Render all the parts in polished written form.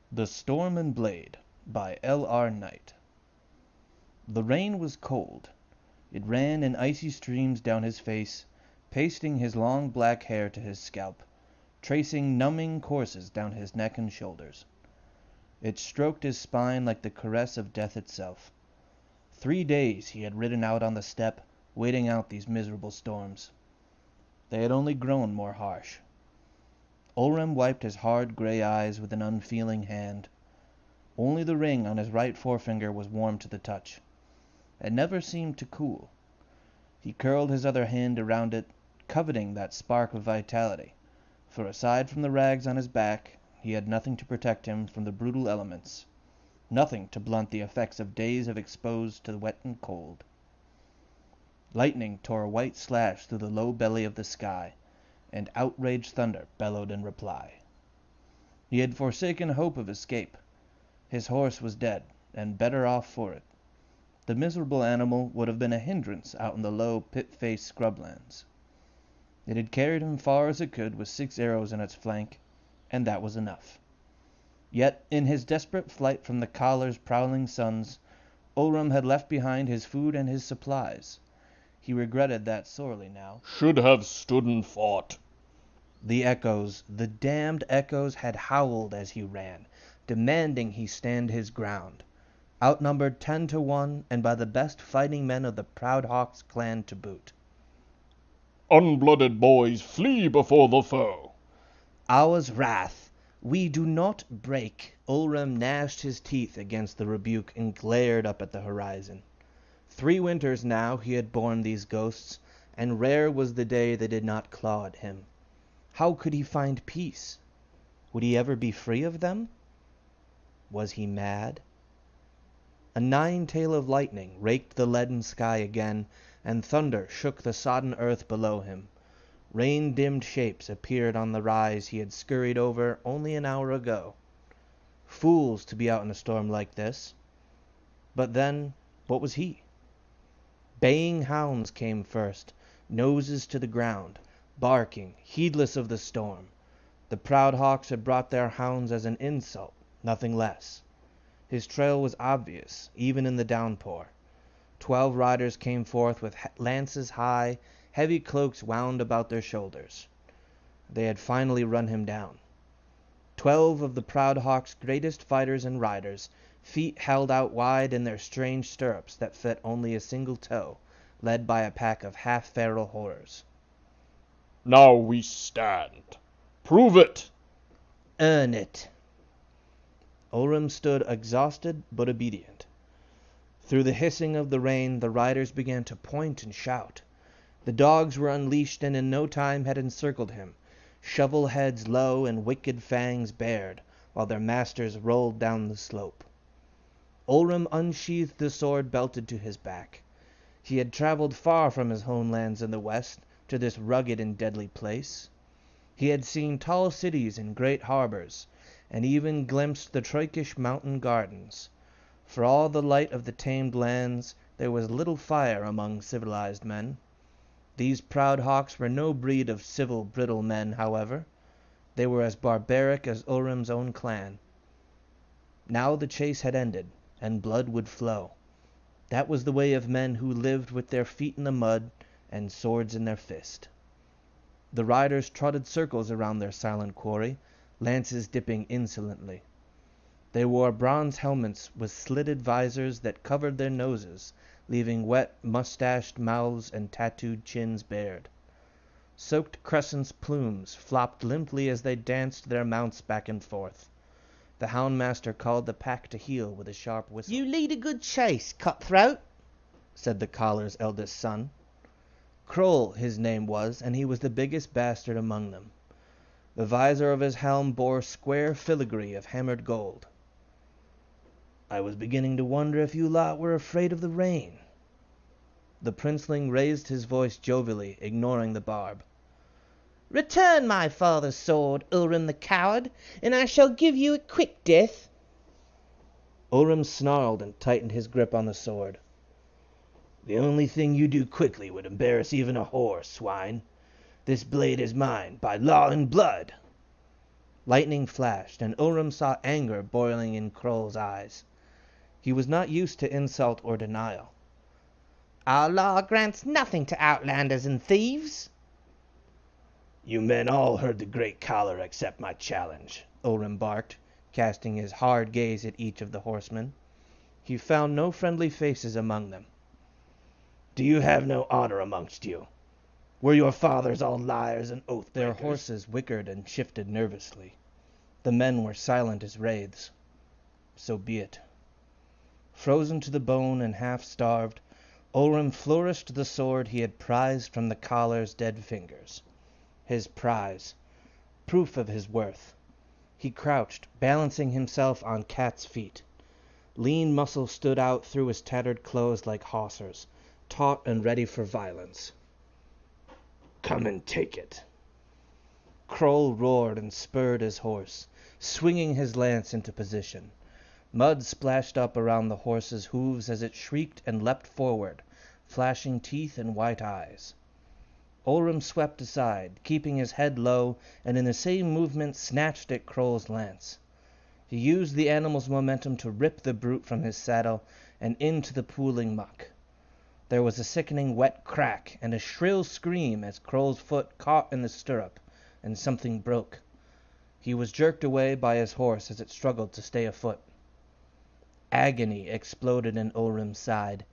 The Storm and Blade by L.R. Knight. The rain was cold. It ran in icy streams down his face, pasting his long black hair to his scalp, tracing numbing courses down his neck and shoulders. It stroked his spine like the caress of death itself. 3 days he had ridden out on the steppe, waiting out these miserable storms. They had only grown more harsh. Olrem wiped his hard grey eyes with an unfeeling hand. Only the ring on his right forefinger was warm to the touch. It never seemed to cool. He curled his other hand around it, coveting that spark of vitality, for aside from the rags on his back, he had nothing to protect him from the brutal elements, nothing to blunt the effects of days of exposed to the wet and cold. Lightning tore a white slash through the low belly of the sky, and outraged thunder bellowed in reply. He had forsaken hope of escape. His horse was dead, and better off for it. The miserable animal would have been a hindrance out in the low, pit-faced scrublands. It had carried him far as it could with 6 arrows in its flank, and that was enough. Yet, in his desperate flight from the collar's prowling sons, Olrem had left behind his food and his supplies. He regretted that sorely now. Should have stood and fought. The echoes, the damned echoes, had howled as he ran, demanding he stand his ground. Outnumbered 10 to 1, and by the best fighting men of the Proud Hawk's clan to boot. Unblooded boys, flee before the foe. Ours wrath, we do not break. Olrem gnashed his teeth against the rebuke and glared up at the horizon. 3 winters now he had borne these ghosts, and rare was the day they did not claw at him. How could he find peace? Would he ever be free of them? Was he mad? A 9 tail of lightning raked the leaden sky again, and thunder shook the sodden earth below him. Rain-dimmed shapes appeared on the rise he had scurried over only an hour ago. Fools to be out in a storm like this. But then, what was he? Baying hounds came first, noses to the ground, barking, heedless of the storm. The Proud Hawks had brought their hounds as an insult, nothing less. His trail was obvious, even in the downpour. 12 riders came forth with lances high, heavy cloaks wound about their shoulders. They had finally run him down. 12 of the Proud Hawk's greatest fighters and riders, feet held out wide in their strange stirrups that fit only a single toe, led by a pack of half-feral horrors. Now we stand. Prove it. Earn it. Olrem stood exhausted but obedient. Through the hissing of the rain, the riders began to point and shout. The dogs were unleashed and in no time had encircled him, shovel heads low and wicked fangs bared, while their masters rolled down the slope. Olrem unsheathed the sword belted to his back. He had travelled far from his homelands in the west to this rugged and deadly place. He had seen tall cities and great harbours, and even glimpsed the Troikish mountain gardens. For all the light of the tamed lands, there was little fire among civilized men. These Proud Hawks were no breed of civil, brittle men, however. They were as barbaric as Olrem's own clan. Now the chase had ended, and blood would flow. That was the way of men who lived with their feet in the mud and swords in their fist. The riders trotted circles around their silent quarry, lances dipping insolently. They wore bronze helmets with slitted visors that covered their noses, leaving wet, mustached mouths and tattooed chins bared. Soaked crescents' plumes flopped limply as they danced their mounts back and forth. The houndmaster called the pack to heel with a sharp whistle. "You lead a good chase, cutthroat," said the collar's eldest son. Kroll his name was, and he was the biggest bastard among them. The visor of his helm bore square filigree of hammered gold. "I was beginning to wonder if you lot were afraid of the rain." The princeling raised his voice jovially, ignoring the barb. "Return my father's sword, Ulrim the coward, and I shall give you a quick death." Olrem snarled and tightened his grip on the sword. "The only thing you do quickly would embarrass even a whore, swine. This blade is mine, by law and blood." Lightning flashed, and Ulrim saw anger boiling in Kroll's eyes. He was not used to insult or denial. Our law grants nothing to outlanders and thieves. You men all heard the Great Caller accept my challenge, Ulrim barked, casting his hard gaze at each of the horsemen. He found no friendly faces among them. Do you have no honor amongst you? Were your fathers all liars and oath Their breakers? horses whickered and shifted nervously. The men were silent as wraiths. So be it. Frozen to the bone and half-starved, Ulrim flourished the sword he had prized from the collar's dead fingers. His prize, proof of his worth. He crouched, balancing himself on Cat's feet. Lean muscles stood out through his tattered clothes like hawsers, taut and ready for violence. Come and take it. Kroll roared and spurred his horse, swinging his lance into position. Mud splashed up around the horse's hooves as it shrieked and leapt forward, flashing teeth and white eyes. Ulrim swept aside, keeping his head low, and in the same movement snatched at Kroll's lance. He used the animal's momentum to rip the brute from his saddle and into the pooling muck. There was a sickening wet crack and a shrill scream as Kroll's foot caught in the stirrup, and something broke. He was jerked away by his horse as it struggled to stay afoot. Agony exploded in Ulrim's side.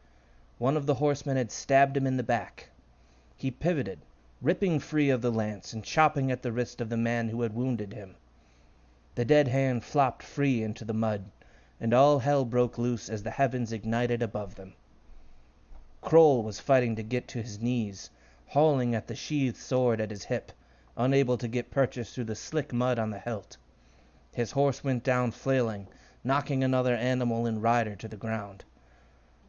One of the horsemen had stabbed him in the back. He pivoted, ripping free of the lance and chopping at the wrist of the man who had wounded him. The dead hand flopped free into the mud, and all hell broke loose as the heavens ignited above them. Kroll was fighting to get to his knees, hauling at the sheathed sword at his hip, unable to get purchase through the slick mud on the hilt. His horse went down flailing, knocking another animal and rider to the ground.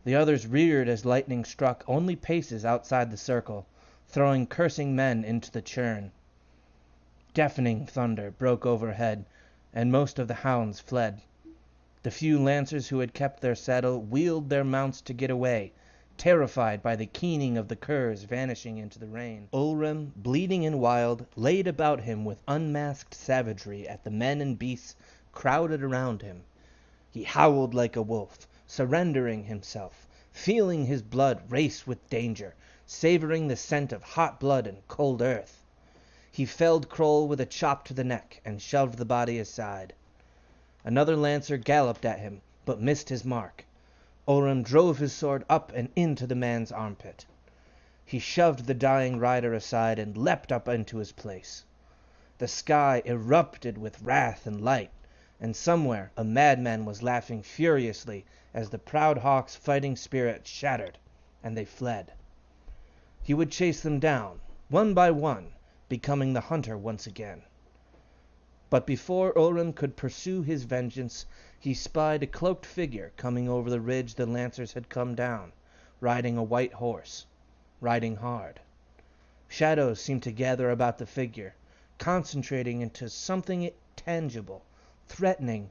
The others reared as lightning struck only paces outside the circle, throwing cursing men into the churn. Deafening thunder broke overhead, and most of the hounds fled. The few lancers who had kept their saddle wheeled their mounts to get away, terrified by the keening of the curs vanishing into the rain. Ulrim, bleeding and wild, laid about him with unmasked savagery at the men and beasts crowded around him. He howled like a wolf, surrendering himself, feeling his blood race with danger, savoring the scent of hot blood and cold earth. He felled Kroll with a chop to the neck and shoved the body aside. Another lancer galloped at him, but missed his mark. Ulrim drove his sword up and into the man's armpit. He shoved the dying rider aside and leapt up into his place. The sky erupted with wrath and light, and somewhere a madman was laughing furiously as the proud hawk's fighting spirit shattered, and they fled. He would chase them down, one by one, becoming the hunter once again. But before Ulrim could pursue his vengeance, he spied a cloaked figure coming over the ridge the lancers had come down, riding a white horse, riding hard. Shadows seemed to gather about the figure, concentrating into something tangible, threatening.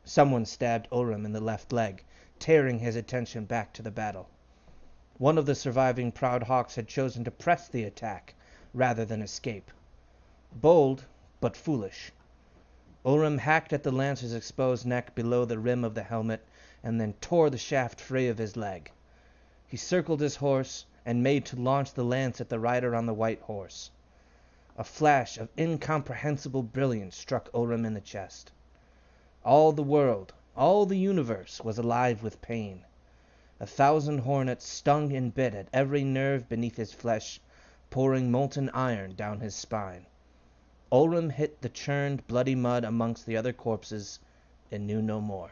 Someone stabbed Ulrim in the left leg, tearing his attention back to the battle. One of the surviving proud hawks had chosen to press the attack rather than escape. Bold, but foolish. Ulrim hacked at the lancer's exposed neck below the rim of the helmet, and then tore the shaft free of his leg. He circled his horse and made to launch the lance at the rider on the white horse. A flash of incomprehensible brilliance struck Ulrim in the chest. All the world, all the universe, was alive with pain. 1,000 hornets stung and bit at every nerve beneath his flesh, pouring molten iron down his spine. Ulrim hit the churned, bloody mud amongst the other corpses and knew no more.